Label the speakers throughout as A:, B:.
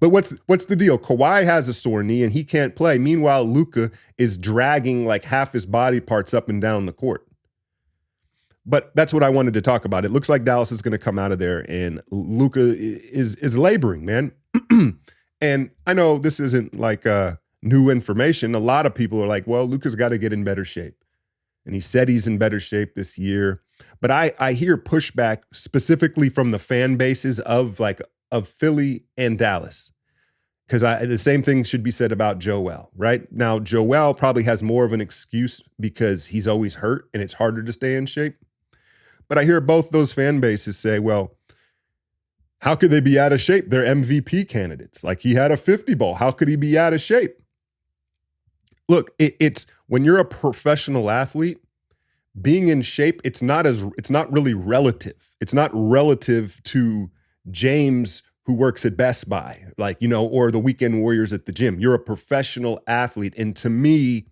A: But what's the deal? Kawhi has a sore knee and he can't play. Meanwhile, Luka is dragging like half his body parts up and down the court. But that's what I wanted to talk about. It looks like Dallas is going to come out of there, and Luka is laboring, man. And I know this isn't like new information. A lot of people are like, well, Luka's got to get in better shape. And he said he's in better shape this year. But I hear pushback specifically from the fan bases of Philly and Dallas. Because the same thing should be said about Joel, right? Now, Joel probably has more of an excuse because he's always hurt and it's harder to stay in shape. But I hear both those fan bases say, well, how could they be out of shape? They're MVP candidates. Like, he had a 50 ball. How could he be out of shape? Look, it's when you're a professional athlete, being in shape, it's not really relative. It's not relative to James, who works at Best Buy, or the weekend warriors at the gym. You're a professional athlete. And to me,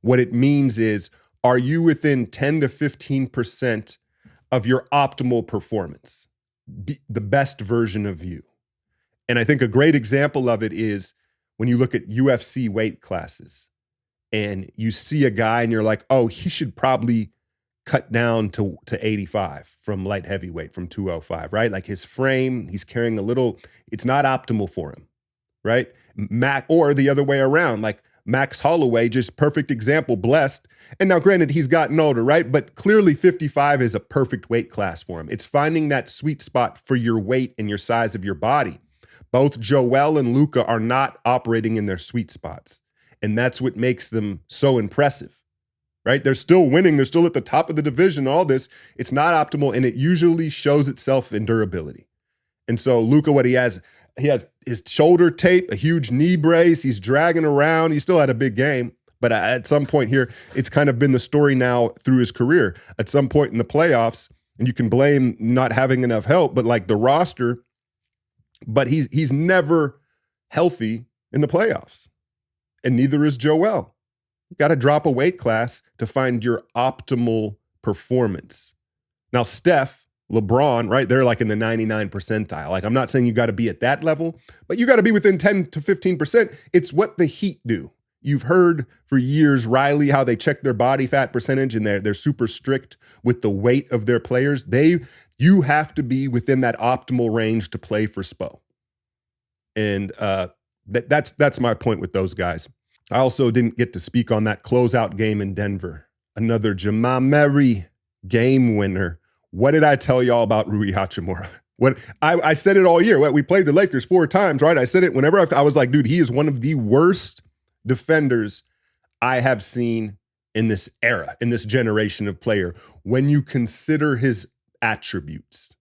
A: what it means is, are you within 10 to 15% of your optimal performance, the best version of you? And I think a great example of it is when you look at UFC weight classes and you see a guy and you're like, oh, he should probably cut down to 85 from light heavyweight, from 205, right? Like his frame, he's carrying a little, it's not optimal for him, right? Or the other way around, like Max Holloway, just perfect example, blessed. And now granted, he's gotten older, right? But clearly 55 is a perfect weight class for him. It's finding that sweet spot for your weight and your size of your body. Both Joel and Luka are not operating in their sweet spots. And that's what makes them so impressive. Right? They're still winning. They're still at the top of the division, all this. It's not optimal, and it usually shows itself in durability. And so Luka, what he has his shoulder tape, a huge knee brace. He's dragging around. He still had a big game. But at some point here, it's kind of been the story now through his career. At some point in the playoffs, and you can blame not having enough help, but like the roster, but he's never healthy in the playoffs. And neither is Joel. You got to drop a weight class to find your optimal performance. Now, Steph, LeBron, right? They're like in the 99 percentile. Like, I'm not saying you got to be at that level, but you got to be within 10 to 15%. It's what the Heat do. You've heard for years, Riley, how they check their body fat percentage and they're super strict with the weight of their players. You have to be within that optimal range to play for Spo. And that's my point with those guys. I also didn't get to speak on that closeout game in Denver. Another Jamal Murray game winner. What did I tell y'all about Rui Hachimura? I said it all year. We played the Lakers 4 times, right? I said it whenever I was like, dude, he is one of the worst defenders I have seen in this era, in this generation of player, when you consider his attributes.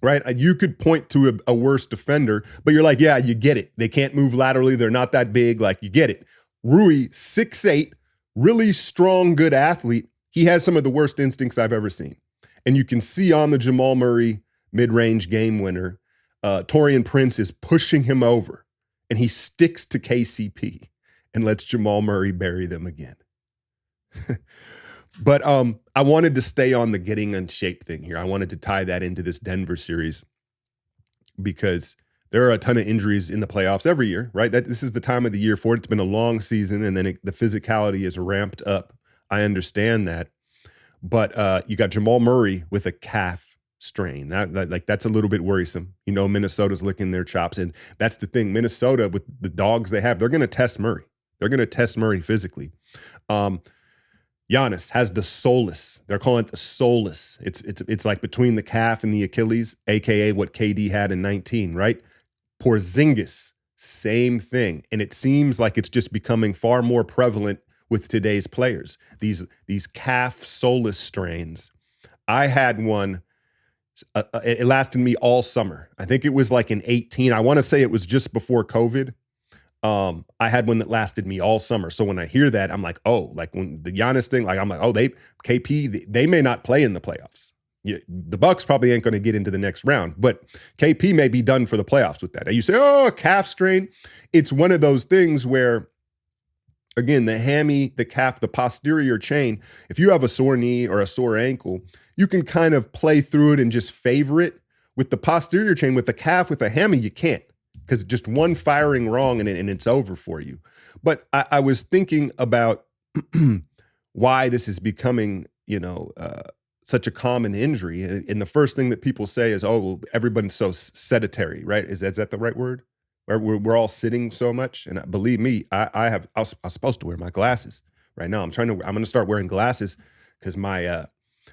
A: Right? You could point to a worse defender, but you're like, yeah, you get it. They can't move laterally. They're not that big. Like, you get it. Rui, 6'8", really strong, good athlete. He has some of the worst instincts I've ever seen. And you can see on the Jamal Murray mid-range game winner, Taurean Prince is pushing him over, and he sticks to KCP and lets Jamal Murray bury them again. But I wanted to stay on the getting in shape thing here. I wanted to tie that into this Denver series because there are a ton of injuries in the playoffs every year, right? This is the time of the year for it. It's been a long season, and then the physicality is ramped up. I understand that. But you got Jamal Murray with a calf strain. That's a little bit worrisome. You know, Minnesota's licking their chops. And that's the thing. Minnesota, with the dogs they have, they're going to test Murray. They're going to test Murray physically. Giannis has the soleus. They're calling it the soleus. It's like between the calf and the Achilles, aka what KD had in 19, right? Porzingis, same thing. And it seems like it's just becoming far more prevalent with today's players. These calf soleus strains. I had one. It lasted me all summer. I think it was like in 18. I want to say it was just before COVID. I had one that lasted me all summer. So when I hear that, I'm like, oh, like when the Giannis thing, like I'm like, oh, they may not play in the playoffs. The Bucks probably ain't going to get into the next round, but KP may be done for the playoffs with that. And you say, oh, calf strain. It's one of those things where, again, the hammy, the calf, the posterior chain, if you have a sore knee or a sore ankle, you can kind of play through it and just favor it. With the posterior chain, with the calf, with the hammy, you can't. because just one firing wrong and it's over for you. But I was thinking about why this is becoming, such a common injury. And the first thing that people say is, oh, well, everyone's so sedentary, right? Is that the right word? We're all sitting so much. And believe me, I was supposed to wear my glasses right now. I'm going to start wearing glasses because my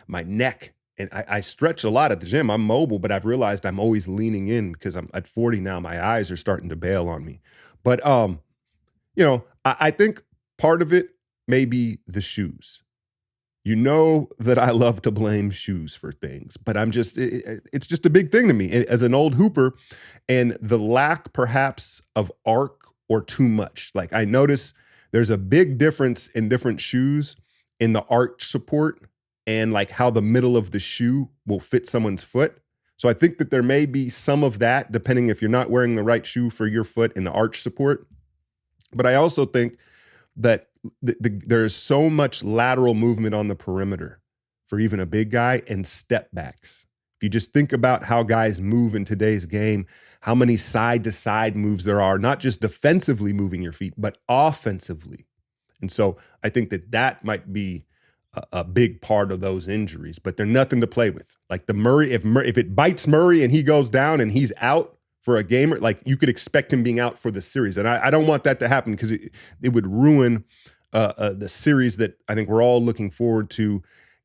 A: neck, and I stretch a lot at the gym. I'm mobile, but I've realized I'm always leaning in because I'm at 40 now. My eyes are starting to bail on me. But, I think part of it may be the shoes. You know that I love to blame shoes for things, but it's just a big thing to me as an old hooper, and the lack perhaps of arc or too much. Like I notice there's a big difference in different shoes in the arch support and like how the middle of the shoe will fit someone's foot. So I think that there may be some of that depending if you're not wearing the right shoe for your foot in the arch support. But I also think that there is so much lateral movement on the perimeter for even a big guy and step backs. If you just think about how guys move in today's game, how many side to side moves there are, not just defensively moving your feet, but offensively. And so I think that might be a big part of those injuries, but they're nothing to play with. Like the Murray, if it bites Murray and he goes down and he's out for a game, like you could expect him being out for the series. And I don't want that to happen because it would ruin the series that I think we're all looking forward to.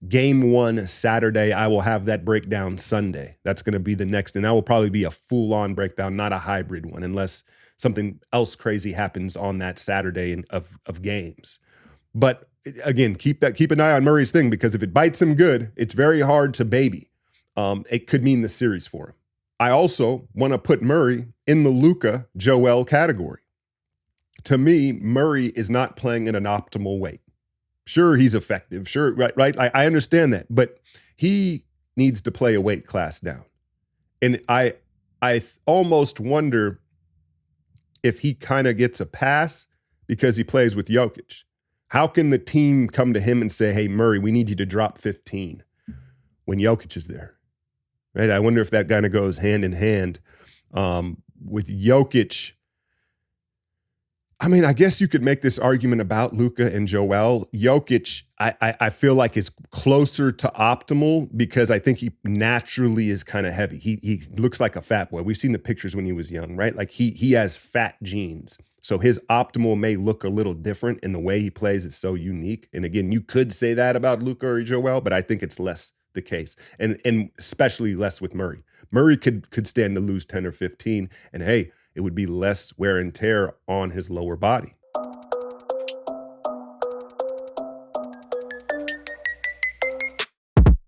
A: Game 1 Saturday, I will have that breakdown Sunday. That's going to be the next, and that will probably be a full-on breakdown, not a hybrid one, unless something else crazy happens on that Saturday of games. But again, keep an eye on Murray's thing, because if it bites him good, it's very hard to baby. It could mean the series for him. I also want to put Murray in the Luka Joel category. To me, Murray is not playing at an optimal weight. Sure, he's effective. Sure, right. I understand that, but he needs to play a weight class down. And I almost wonder if he kind of gets a pass because he plays with Jokic. How can the team come to him and say, hey, Murray, we need you to drop 15 when Jokic is there? Right? I wonder if that kind of goes hand in hand with Jokic. I mean, I guess you could make this argument about Luka and Joel. Jokic, I feel like is closer to optimal because I think he naturally is kind of heavy. He looks like a fat boy. We've seen the pictures when he was young, right? Like he has fat genes. So his optimal may look a little different, and the way he plays is so unique. And again, you could say that about Luka or Joel, but I think it's less the case, and especially less with Murray. Murray could stand to lose 10 or 15, and hey, it would be less wear and tear on his lower body.